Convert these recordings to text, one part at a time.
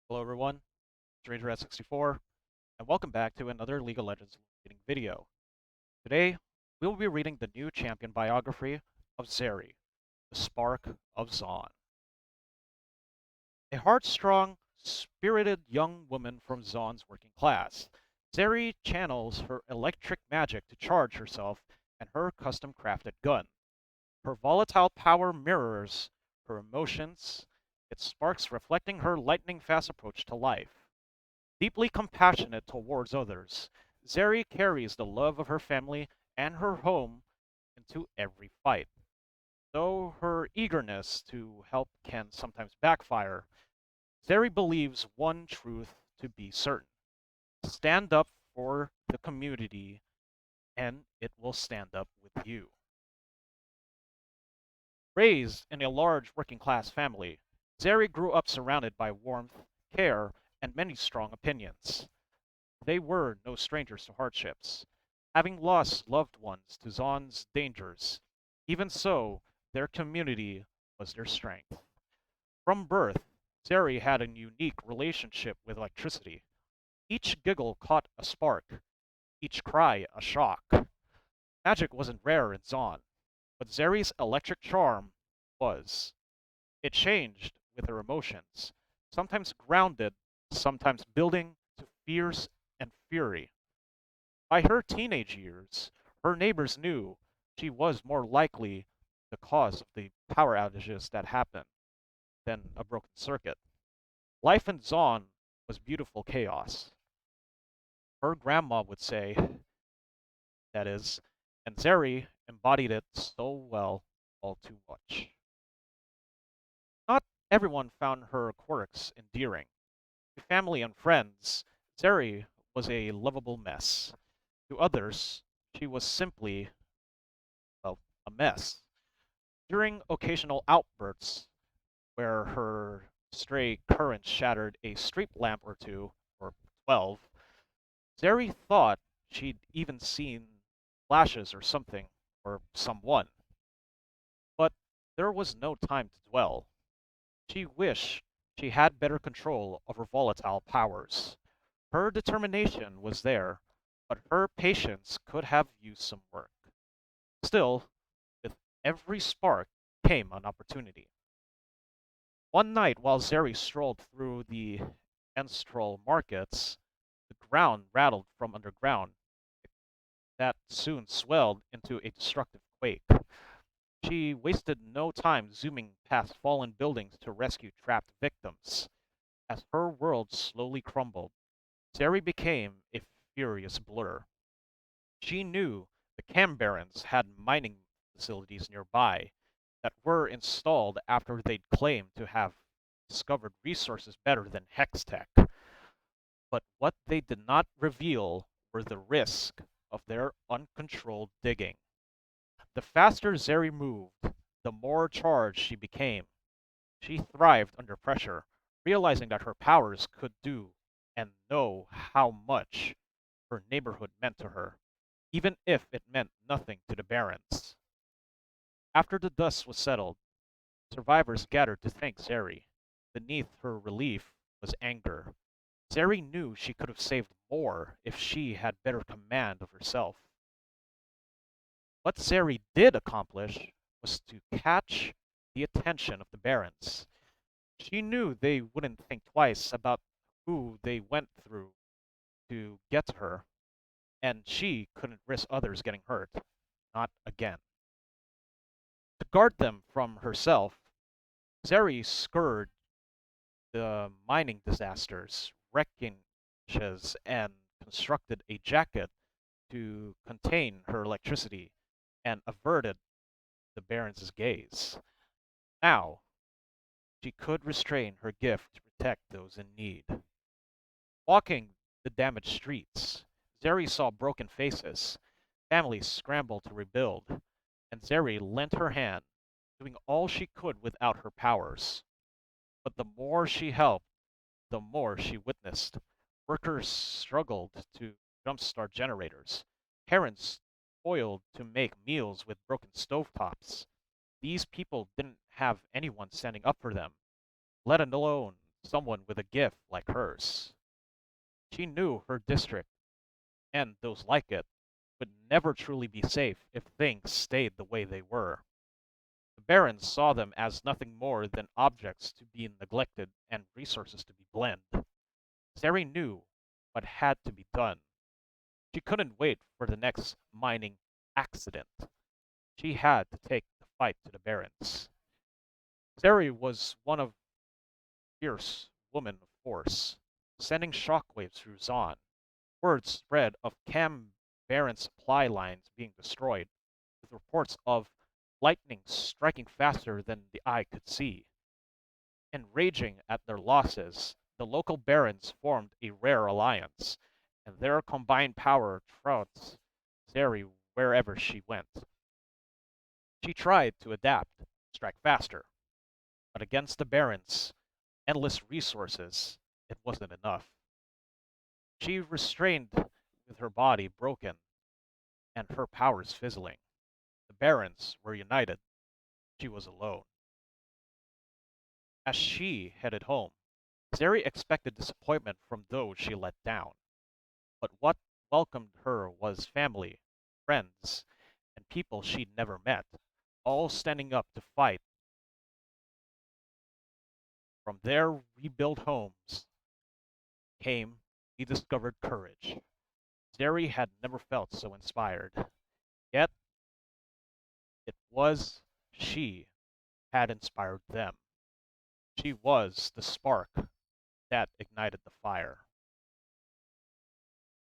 Hello everyone, Stranger at 64, and welcome back to another League of Legends reading video. Today, we will be reading the new champion biography of Zeri, the Spark of Zaun. A heart-strong, spirited young woman from Zaun's working class, Zeri channels her electric magic to charge herself and her custom-crafted gun. Her volatile power mirrors her emotions, its sparks reflecting her lightning-fast approach to life. Deeply compassionate towards others, Zeri carries the love of her family and her home into every fight. Though her eagerness to help can sometimes backfire, Zeri believes one truth to be certain. Stand up for the community and it will stand up with you. Raised in a large working class family, Zeri grew up surrounded by warmth, care, and many strong opinions. They were no strangers to hardships, having lost loved ones to Zaun's dangers. Even so, their community was their strength. From birth, Zeri had a unique relationship with electricity. Each giggle caught a spark, each cry a shock. Magic wasn't rare in Zaun, but Zeri's electric charm was. It changed with her emotions, sometimes grounded, sometimes building to fierce and fury. By her teenage years, her neighbors knew she was more likely the cause of the power outages that happened than a broken circuit. Life in Zaun was beautiful chaos. Her grandma would say, that is, and Zeri embodied it so well, all too much. Not everyone found her quirks endearing. To family and friends, Zeri was a lovable mess. To others, she was simply, well, a mess. During occasional outbursts where her stray current shattered a street lamp or two, or 12, Zeri thought she'd even seen flashes or something, or someone. But there was no time to dwell. She wished she had better control of her volatile powers. Her determination was there, but her patience could have used some work. Still, with every spark came an opportunity. One night, while Zeri strolled through the Enstrol markets, the ground rattled from underground. That soon swelled into a destructive quake. She wasted no time zooming past fallen buildings to rescue trapped victims. As her world slowly crumbled, Zeri became a furious blur. She knew the Cambarons had mining facilities nearby that were installed after they'd claimed to have discovered resources better than Hextech. But what they did not reveal were the risk of their uncontrolled digging. The faster Zeri moved, the more charged she became. She thrived under pressure, realizing that her powers could do and know how much her neighborhood meant to her, even if it meant nothing to the Barons. After the dust was settled, survivors gathered to thank Zeri. Beneath her relief was anger. Zeri knew she could have saved more if she had better command of herself. What Zeri did accomplish was to catch the attention of the Barons. She knew they wouldn't think twice about who they went through to get to her, and she couldn't risk others getting hurt. Not again. To guard them from herself, Zeri scoured the mining disasters, wreckages, and constructed a jacket to contain her electricity and averted the Baron's gaze. Now, she could restrain her gift to protect those in need. Walking the damaged streets, Zeri saw broken faces. Families scrambled to rebuild, and Zeri lent her hand, doing all she could without her powers. But the more she helped, the more she witnessed. Workers struggled to jumpstart generators. Parents toiled to make meals with broken stovetops. These people didn't have anyone standing up for them, let alone someone with a gift like hers. She knew her district, and those like it, would never truly be safe if things stayed the way they were. The barons saw them as nothing more than objects to be neglected and resources to be blend. Zeri knew what had to be done. She couldn't wait for the next mining accident. She had to take the fight to the barons. Zeri was one of fierce woman of force, sending shockwaves through Zon. Word spread of Cam Baron supply lines being destroyed, with reports of lightning striking faster than the eye could see. Enraging at their losses, the local barons formed a rare alliance, and their combined power trounced Zeri wherever she went. She tried to adapt, strike faster, but against the barons' endless resources, it wasn't enough. She restrained with her body broken and her powers fizzling. The barons were united. She was alone. As she headed home, Zeri expected disappointment from those she let down. But what welcomed her was family, friends, and people she'd never met, all standing up to fight. From their rebuilt homes came rediscovered courage. Zeri had never felt so inspired. Yet, it was she had inspired them. She was the spark that ignited the fire.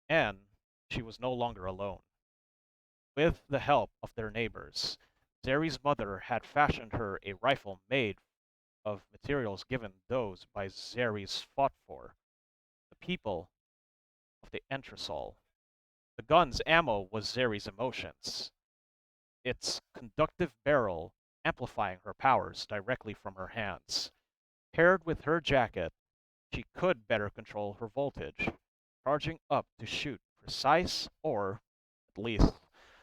And she was no longer alone. With the help of their neighbors, Zeri's mother had fashioned her a rifle made of materials given those by Zeri's fought for, the people of the Entresol. The gun's ammo was Zeri's emotions, its conductive barrel amplifying her powers directly from her hands. Paired with her jacket, she could better control her voltage, charging up to shoot precise, or at least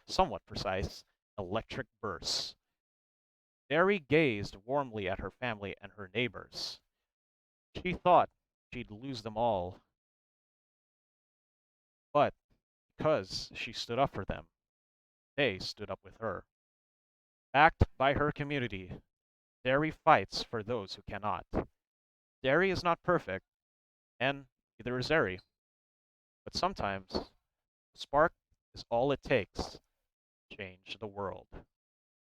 somewhat precise, electric bursts. Mary gazed warmly at her family and her neighbors. She thought she'd lose them all, but because she stood up for them, they stood up with her. Backed by her community, Derry fights for those who cannot. Derry is not perfect, and neither is Zeri, but sometimes a spark is all it takes to change the world.